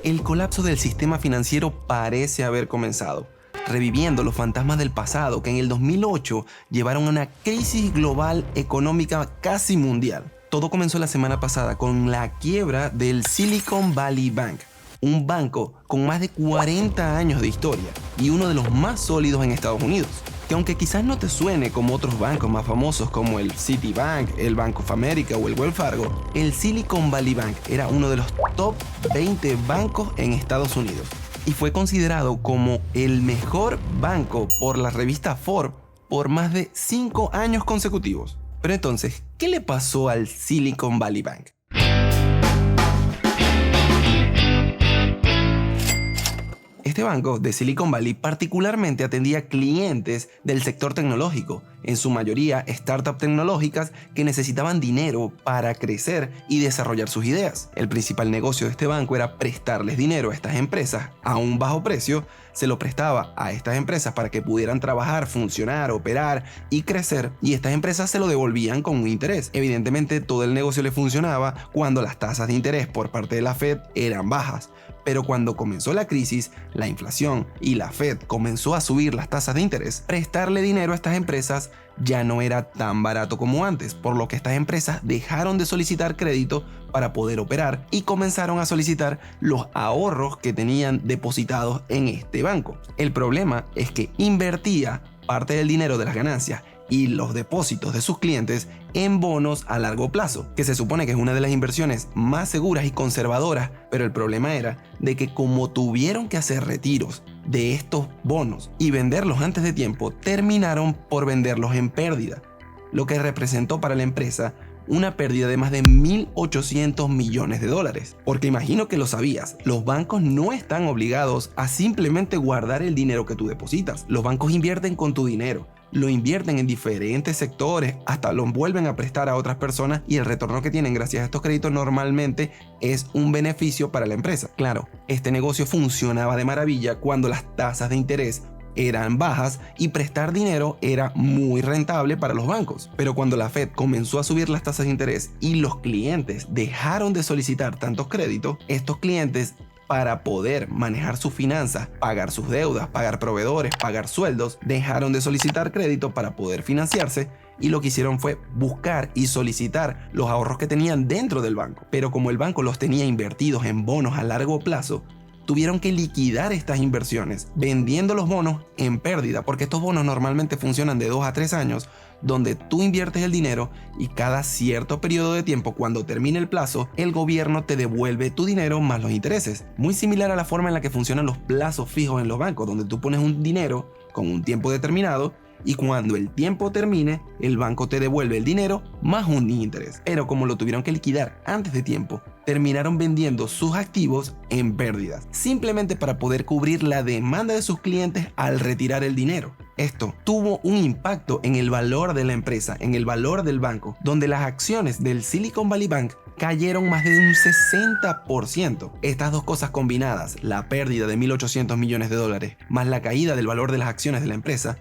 el colapso del sistema financiero parece haber comenzado, reviviendo los fantasmas del pasado que en el 2008 llevaron a una crisis global económica casi mundial. Todo comenzó la semana pasada con la quiebra del Silicon Valley Bank, un banco con más de 40 años de historia y uno de los más sólidos en Estados Unidos, que aunque quizás no te suene como otros bancos más famosos como el Citibank, el Bank of America o el Wells Fargo, el Silicon Valley Bank era uno de los top 20 bancos en Estados Unidos y fue considerado como el mejor banco por la revista Forbes por más de 5 años consecutivos. Pero entonces, ¿qué le pasó al Silicon Valley Bank? Este banco de Silicon Valley particularmente atendía clientes del sector tecnológico, en su mayoría startups tecnológicas que necesitaban dinero para crecer y desarrollar sus ideas. El principal negocio de este banco era prestarles dinero a estas empresas a un bajo precio. Se lo prestaba a estas empresas para que pudieran trabajar, funcionar, operar y crecer, y estas empresas se lo devolvían con un interés. Evidentemente todo el negocio le funcionaba cuando las tasas de interés por parte de la Fed eran bajas. Pero cuando comenzó la crisis, la inflación y la Fed comenzó a subir las tasas de interés, prestarle dinero a estas empresas ya no era tan barato como antes, por lo que estas empresas dejaron de solicitar crédito para poder operar y comenzaron a solicitar los ahorros que tenían depositados en este banco. El problema es que invertía parte del dinero de las ganancias y los depósitos de sus clientes en bonos a largo plazo, que se supone que es una de las inversiones más seguras y conservadoras, pero el problema era de que como tuvieron que hacer retiros de estos bonos y venderlos antes de tiempo, terminaron por venderlos en pérdida, lo que representó para la empresa una pérdida de más de 1.800 millones de dólares. Porque imagino que lo sabías, los bancos no están obligados a simplemente guardar el dinero que tú depositas. Los bancos invierten con tu dinero, lo invierten en diferentes sectores, hasta lo vuelven a prestar a otras personas y el retorno que tienen gracias a estos créditos normalmente es un beneficio para la empresa. Claro, este negocio funcionaba de maravilla cuando las tasas de interés eran bajas y prestar dinero era muy rentable para los bancos. Pero cuando la Fed comenzó a subir las tasas de interés y los clientes dejaron de solicitar tantos créditos, estos clientes, para poder manejar sus finanzas, pagar sus deudas, pagar proveedores, pagar sueldos, dejaron de solicitar crédito para poder financiarse y lo que hicieron fue buscar y solicitar los ahorros que tenían dentro del banco. Pero como el banco los tenía invertidos en bonos a largo plazo, tuvieron que liquidar estas inversiones vendiendo los bonos en pérdida, porque estos bonos normalmente funcionan de 2 a 3 años, donde tú inviertes el dinero y cada cierto periodo de tiempo, cuando termine el plazo, el gobierno te devuelve tu dinero más los intereses. Muy similar a la forma en la que funcionan los plazos fijos en los bancos, donde tú pones un dinero con un tiempo determinado y cuando el tiempo termine, el banco te devuelve el dinero más un interés. Pero como lo tuvieron que liquidar antes de tiempo, terminaron vendiendo sus activos en pérdidas, simplemente para poder cubrir la demanda de sus clientes al retirar el dinero. Esto tuvo un impacto en el valor de la empresa, en el valor del banco, donde las acciones del Silicon Valley Bank cayeron más de un 60%. Estas dos cosas combinadas, la pérdida de 1.800 millones de dólares más la caída del valor de las acciones de la empresa,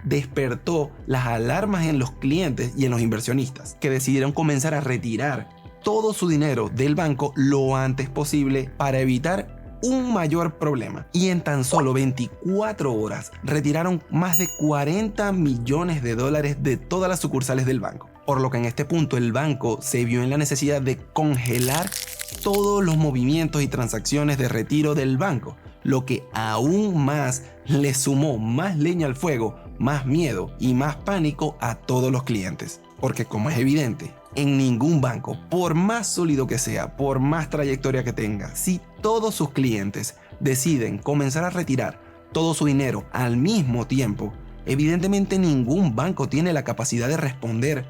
despertó las alarmas en los clientes y en los inversionistas, que decidieron comenzar a retirar todo su dinero del banco lo antes posible para evitar un mayor problema. Y en tan solo 24 horas retiraron más de 40 millones de dólares de todas las sucursales del banco. Por lo que en este punto el banco se vio en la necesidad de congelar todos los movimientos y transacciones de retiro del banco, lo que aún más le sumó más leña al fuego, más miedo y más pánico a todos los clientes. Porque como es evidente, en ningún banco, por más sólido que sea, por más trayectoria que tenga, si todos sus clientes deciden comenzar a retirar todo su dinero al mismo tiempo, evidentemente ningún banco tiene la capacidad de responder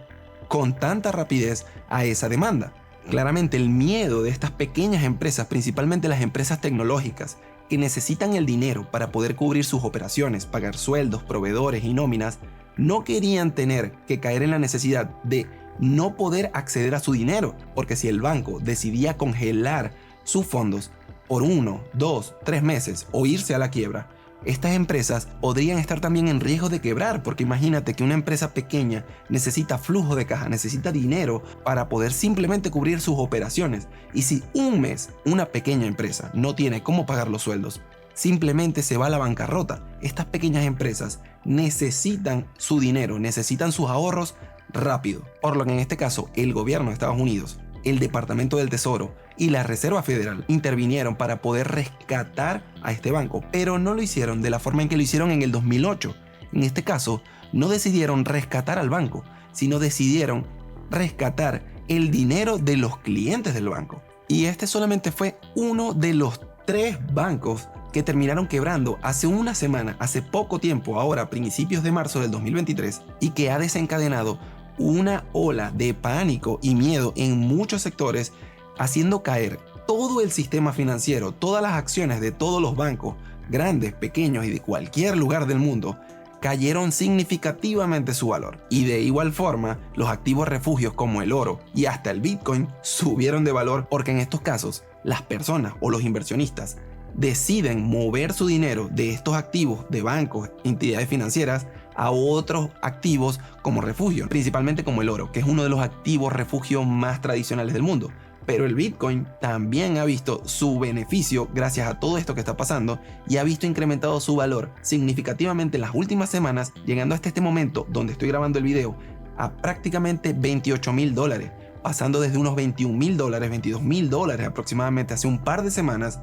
con tanta rapidez a esa demanda. Claramente el miedo de estas pequeñas empresas, principalmente las empresas tecnológicas, que necesitan el dinero para poder cubrir sus operaciones, pagar sueldos, proveedores y nóminas, no querían tener que caer en la necesidad de no poder acceder a su dinero, porque si el banco decidía congelar sus fondos por 1, 2, 3 meses o irse a la quiebra, estas empresas podrían estar también en riesgo de quebrar, porque imagínate que una empresa pequeña necesita flujo de caja, necesita dinero para poder simplemente cubrir sus operaciones. Y si un mes una pequeña empresa no tiene cómo pagar los sueldos, simplemente se va a la bancarrota. Estas pequeñas empresas necesitan su dinero, necesitan sus ahorros rápido. Por lo que en este caso el gobierno de Estados Unidos, el Departamento del Tesoro y la Reserva Federal intervinieron para poder rescatar a este banco, pero no lo hicieron de la forma en que lo hicieron en el 2008. En este caso, no decidieron rescatar al banco, sino decidieron rescatar el dinero de los clientes del banco. Y este solamente fue uno de los 3 bancos que terminaron quebrando hace una semana, hace poco tiempo, ahora a principios de marzo del 2023, y que ha desencadenado una ola de pánico y miedo en muchos sectores, haciendo caer todo el sistema financiero, todas las acciones de todos los bancos, grandes, pequeños y de cualquier lugar del mundo, cayeron significativamente su valor. Y de igual forma, los activos refugios como el oro y hasta el Bitcoin subieron de valor, porque en estos casos, las personas o los inversionistas deciden mover su dinero de estos activos de bancos, entidades financieras, a otros activos como refugio, principalmente como el oro, que es uno de los activos refugio más tradicionales del mundo. Pero el Bitcoin también ha visto su beneficio gracias a todo esto que está pasando y ha visto incrementado su valor significativamente en las últimas semanas, llegando hasta este momento donde estoy grabando el video a prácticamente $28,000, pasando desde unos $21,000, $22,000 aproximadamente hace un par de semanas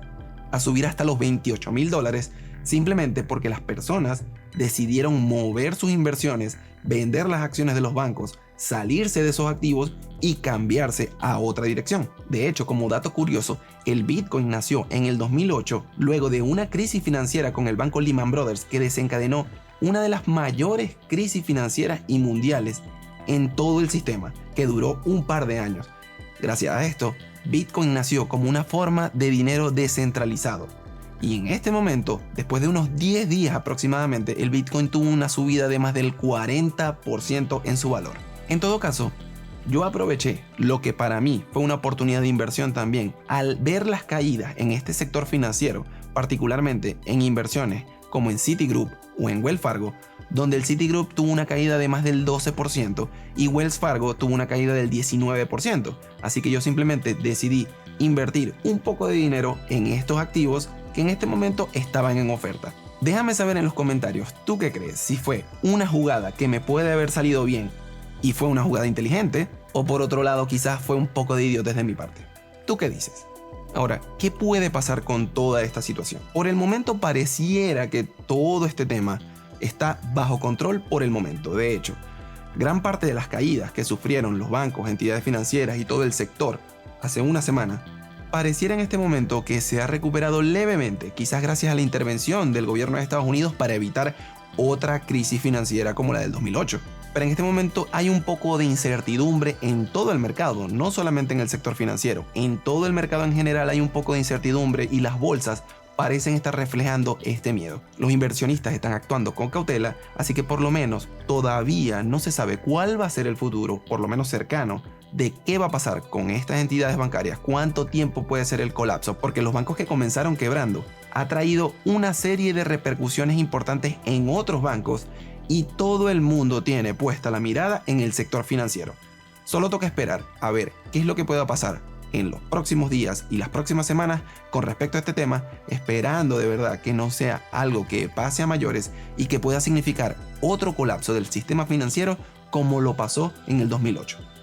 a subir hasta los $28,000, simplemente porque las personas decidieron mover sus inversiones, vender las acciones de los bancos, salirse de esos activos y cambiarse a otra dirección. De hecho, como dato curioso, el Bitcoin nació en el 2008 luego de una crisis financiera con el banco Lehman Brothers que desencadenó una de las mayores crisis financieras y mundiales en todo el sistema, que duró un par de años. Gracias a esto, Bitcoin nació como una forma de dinero descentralizado. Y en este momento, después de unos 10 días aproximadamente, el Bitcoin tuvo una subida de más del 40% en su valor. En todo caso, yo aproveché lo que para mí fue una oportunidad de inversión también al ver las caídas en este sector financiero, particularmente en inversiones como en Citigroup o en Wells Fargo, donde el Citigroup tuvo una caída de más del 12% y Wells Fargo tuvo una caída del 19%. Así que yo simplemente decidí invertir un poco de dinero en estos activos que en este momento estaban en oferta. Déjame saber en los comentarios, ¿tú qué crees? Si fue una jugada que me puede haber salido bien y fue una jugada inteligente, o por otro lado quizás fue un poco de idiotez de mi parte. ¿Tú qué dices? Ahora, ¿qué puede pasar con toda esta situación? Por el momento pareciera que todo este tema está bajo control por el momento. De hecho, gran parte de las caídas que sufrieron los bancos, entidades financieras y todo el sector hace una semana, pareciera en este momento que se ha recuperado levemente, quizás gracias a la intervención del gobierno de Estados Unidos para evitar otra crisis financiera como la del 2008. Pero en este momento hay un poco de incertidumbre en todo el mercado, no solamente en el sector financiero. En todo el mercado en general hay un poco de incertidumbre y las bolsas parecen estar reflejando este miedo. Los inversionistas están actuando con cautela, así que por lo menos todavía no se sabe cuál va a ser el futuro, por lo menos cercano, de qué va a pasar con estas entidades bancarias, cuánto tiempo puede ser el colapso, porque los bancos que comenzaron quebrando ha traído una serie de repercusiones importantes en otros bancos y todo el mundo tiene puesta la mirada en el sector financiero. Solo toca esperar a ver qué es lo que pueda pasar en los próximos días y las próximas semanas con respecto a este tema, esperando de verdad que no sea algo que pase a mayores y que pueda significar otro colapso del sistema financiero como lo pasó en el 2008.